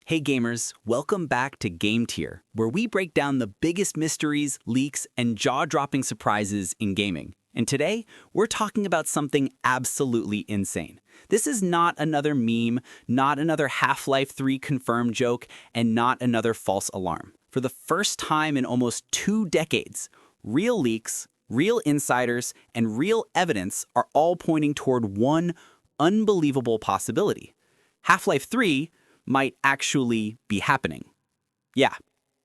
Hey gamers, welcome back to GameTier, where we break down the biggest mysteries, leaks, and jaw-dropping surprises in gaming. And today, we're talking about something absolutely insane. This is not another meme, not another Half-Life 3 confirmed joke, and not another false alarm. For the first time in almost 2 decades, real leaks, real insiders, and real evidence are all pointing toward one unbelievable possibility. Half-Life 3 might actually be happening. Yeah,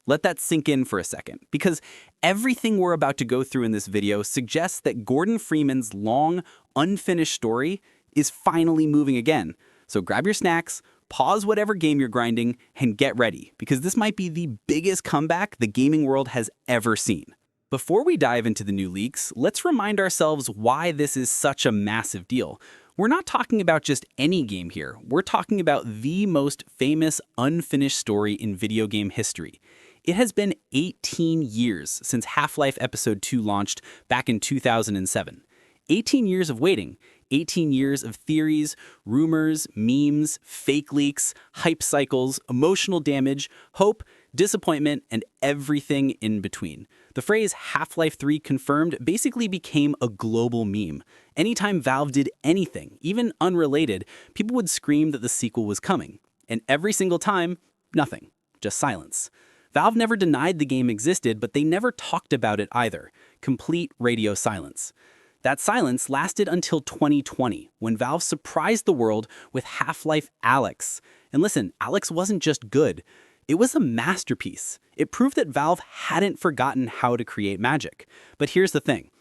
let that sink in for a second, because everything we're about to go through in this video suggests that Gordon Freeman's long, unfinished story is finally moving again. So grab your snacks, pause whatever game you're grinding, and get ready, because this might be the biggest comeback the gaming world has ever seen. Before we dive into the new leaks, let's remind ourselves why this is such a massive deal. We're not talking about just any game here. We're talking about the most famous unfinished story in video game history. It has been 18 years since Half-Life Episode 2 launched back in 2007. 18 years of waiting, 18 years of theories, rumors, memes, fake leaks, hype cycles, emotional damage, hope, disappointment, and everything in between. The phrase Half-Life 3 confirmed basically became a global meme. Anytime Valve did anything, even unrelated, people would scream that the sequel was coming. And every single time, nothing. Just silence. Valve never denied the game existed, but they never talked about it either. Complete radio silence. That silence lasted until 2020, when Valve surprised the world with Half-Life Alyx. And listen, Alyx wasn't just good. It was a masterpiece. It proved that Valve hadn't forgotten how to create magic. But here's the thing.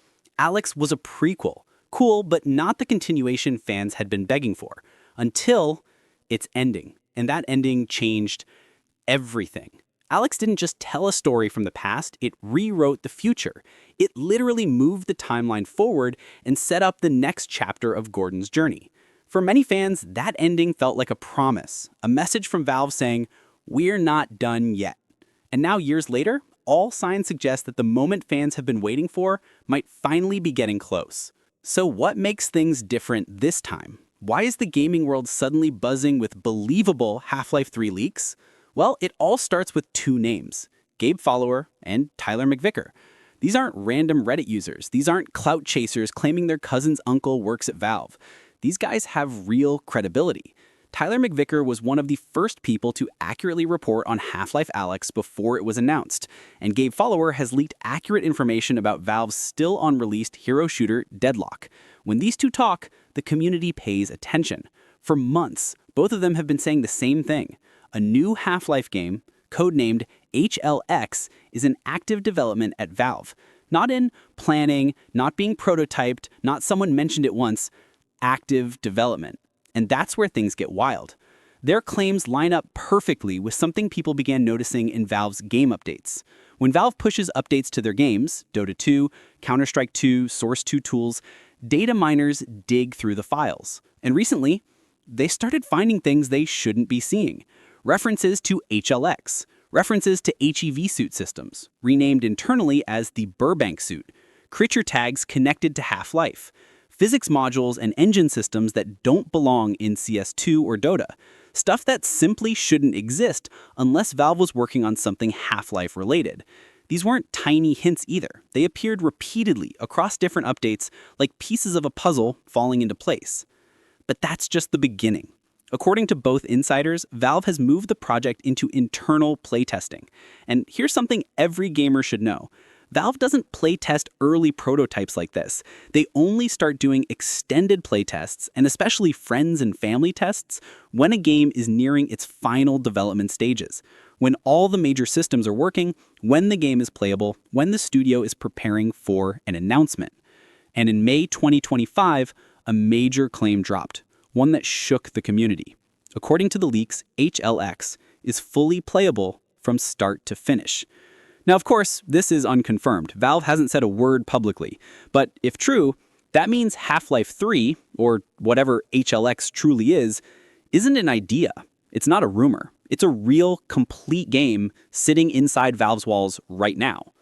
Alyx was a prequel. Cool, but not the continuation fans had been begging for. Until its ending. And that ending changed everything. Alyx didn't just tell a story from the past, it rewrote the future. It literally moved the timeline forward and set up the next chapter of Gordon's journey. For many fans, that ending felt like a promise, a message from Valve saying, "We're not done yet." And now, years later, all signs suggest that the moment fans have been waiting for might finally be getting close. So what makes things different this time? Why is the gaming world suddenly buzzing with believable Half-Life 3 leaks? Well, it all starts with 2 names, Gabe Follower and Tyler McVicker. These aren't random Reddit users. These aren't clout chasers claiming their cousin's uncle works at Valve. These guys have real credibility. Tyler McVicker was one of the first people to accurately report on Half-Life Alyx before it was announced, and Gabe Follower has leaked accurate information about Valve's still-unreleased hero shooter Deadlock. When these two talk, the community pays attention. For months, both of them have been saying the same thing. A new Half-Life game, codenamed HLX, is in active development at Valve. Not in planning, not being prototyped, not someone mentioned it once, active development. And that's where things get wild. Their claims line up perfectly with something people began noticing in Valve's game updates. When Valve pushes updates to their games, Dota 2, Counter-Strike 2, Source 2 tools, data miners dig through the files. And recently, they started finding things they shouldn't be seeing. References to HLX, references to HEV suit systems, renamed internally as the Burbank suit, creature tags connected to Half-Life, physics modules and engine systems that don't belong in CS2 or Dota, stuff that simply shouldn't exist unless Valve was working on something Half-Life related. These weren't tiny hints either. They appeared repeatedly across different updates like pieces of a puzzle falling into place. But that's just the beginning. According to both insiders, Valve has moved the project into internal playtesting. And here's something every gamer should know. Valve doesn't playtest early prototypes like this. They only start doing extended playtests, and especially friends and family tests, when a game is nearing its final development stages. When all the major systems are working, when the game is playable, when the studio is preparing for an announcement. And in May 2025, a major claim dropped, one that shook the community. According to the leaks, HLX is fully playable from start to finish. Now, of course, this is unconfirmed. Valve hasn't said a word publicly. But if true, that means Half-Life 3, or whatever HLX truly is, isn't an idea. It's not a rumor. It's a real, complete game sitting inside Valve's walls right now.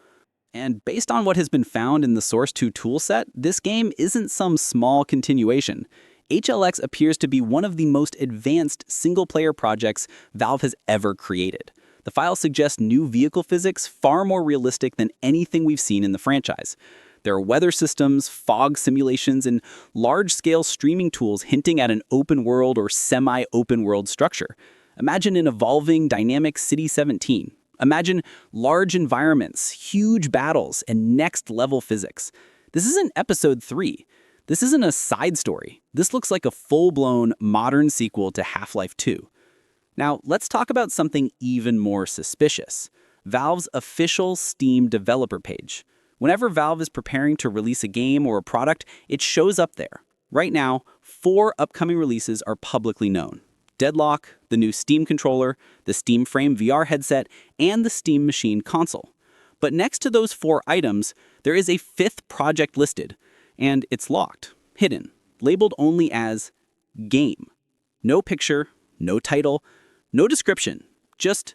And based on what has been found in the Source 2 toolset, this game isn't some small continuation. HLX appears to be one of the most advanced single-player projects Valve has ever created. The file suggests new vehicle physics far more realistic than anything we've seen in the franchise. There are weather systems, fog simulations, and large-scale streaming tools hinting at an open-world or semi-open-world structure. Imagine an evolving, dynamic City 17. Imagine large environments, huge battles, and next-level physics. This isn't Episode 3. This isn't a side story. This looks like a full-blown, modern sequel to Half-Life 2. Now, let's talk about something even more suspicious. Valve's official Steam developer page. Whenever Valve is preparing to release a game or a product, it shows up there. Right now, 4 upcoming releases are publicly known. Deadlock, the new Steam controller, the Steam Frame VR headset, and the Steam Machine console. But next to those 4 items, there is a 5th project listed, and it's locked, hidden, labeled only as Game. No picture, no title, no description, just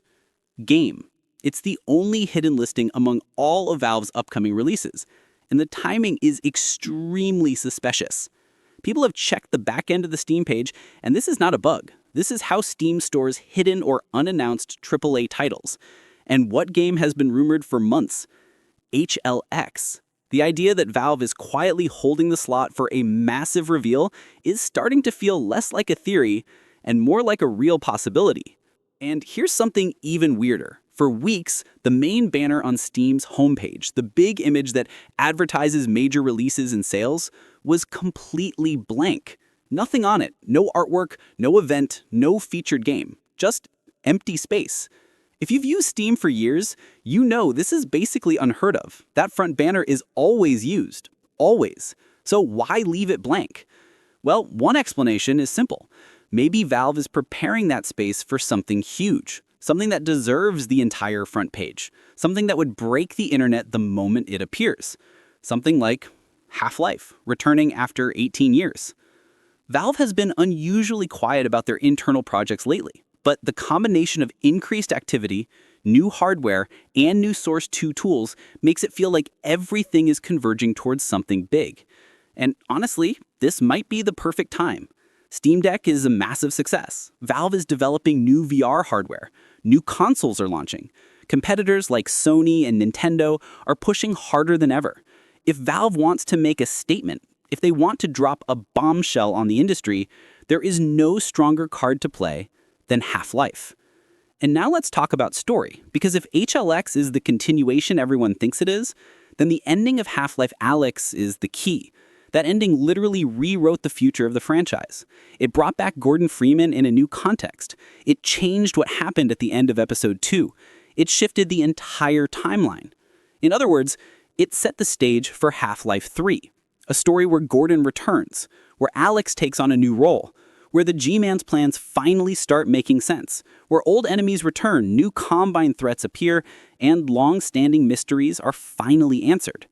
Game. It's the only hidden listing among all of Valve's upcoming releases, and the timing is extremely suspicious. People have checked the back end of the Steam page, and this is not a bug. This is how Steam stores hidden or unannounced AAA titles. And what game has been rumored for months? HLX. The idea that Valve is quietly holding the slot for a massive reveal is starting to feel less like a theory and more like a real possibility. And here's something even weirder. For weeks, the main banner on Steam's homepage, the big image that advertises major releases and sales, was completely blank. Nothing on it, no artwork, no event, no featured game, just empty space. If you've used Steam for years, you know this is basically unheard of. That front banner is always used, always. So why leave it blank? Well, one explanation is simple. Maybe Valve is preparing that space for something huge. Something that deserves the entire front page. Something that would break the internet the moment it appears. Something like Half-Life, returning after 18 years. Valve has been unusually quiet about their internal projects lately, but the combination of increased activity, new hardware, and new Source 2 tools makes it feel like everything is converging towards something big. And honestly, this might be the perfect time. Steam Deck is a massive success. Valve is developing new VR hardware. New consoles are launching. Competitors like Sony and Nintendo are pushing harder than ever. If Valve wants to make a statement, if they want to drop a bombshell on the industry, there is no stronger card to play than Half-Life. And now let's talk about story, because if HLX is the continuation everyone thinks it is, then the ending of Half-Life Alyx is the key. That ending literally rewrote the future of the franchise. It brought back Gordon Freeman in a new context. It changed what happened at the end of Episode 2. It shifted the entire timeline. In other words, it set the stage for Half-Life 3, a story where Gordon returns, where Alyx takes on a new role, where the G-Man's plans finally start making sense, where old enemies return, new Combine threats appear, and long-standing mysteries are finally answered.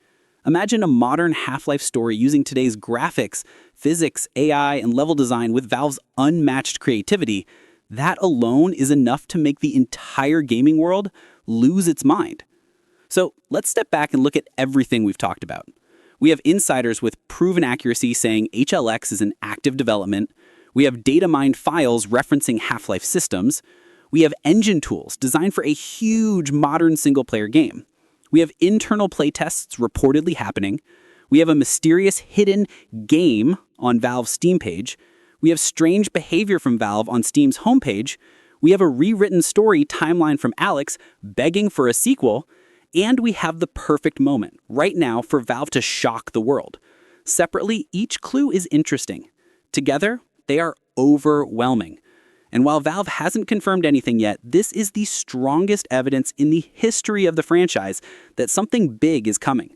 Imagine a modern Half-Life story using today's graphics, physics, AI, and level design with Valve's unmatched creativity. That alone is enough to make the entire gaming world lose its mind. So let's step back and look at everything we've talked about. We have insiders with proven accuracy saying HLX is in active development. We have data-mined files referencing Half-Life systems. We have engine tools designed for a huge modern single-player game. We have internal playtests reportedly happening. We have a mysterious hidden game on Valve's Steam page. We have strange behavior from Valve on Steam's homepage. We have a rewritten story timeline from Alyx begging for a sequel. And we have the perfect moment right now for Valve to shock the world. Separately, each clue is interesting. Together, they are overwhelming. And while Valve hasn't confirmed anything yet, this is the strongest evidence in the history of the franchise that something big is coming.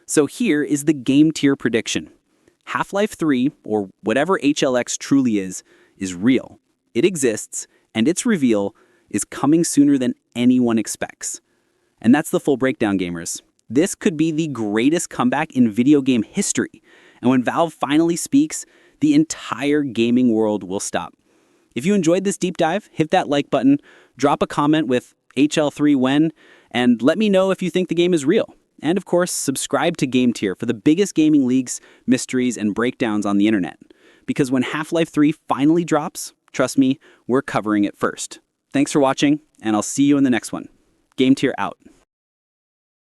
So here is the GameTier prediction. Half-Life 3, or whatever HLX truly is real. It exists, and its reveal is coming sooner than anyone expects. And that's the full breakdown, gamers. This could be the greatest comeback in video game history. And when Valve finally speaks, the entire gaming world will stop. If you enjoyed this deep dive, hit that like button, drop a comment with HL3 when, and let me know if you think the game is real. And of course, subscribe to GameTier for the biggest gaming leaks, mysteries, and breakdowns on the internet. because when Half-Life 3 finally drops, trust me, we're covering it first. Thanks for watching, and I'll see you in the next one. GameTier out.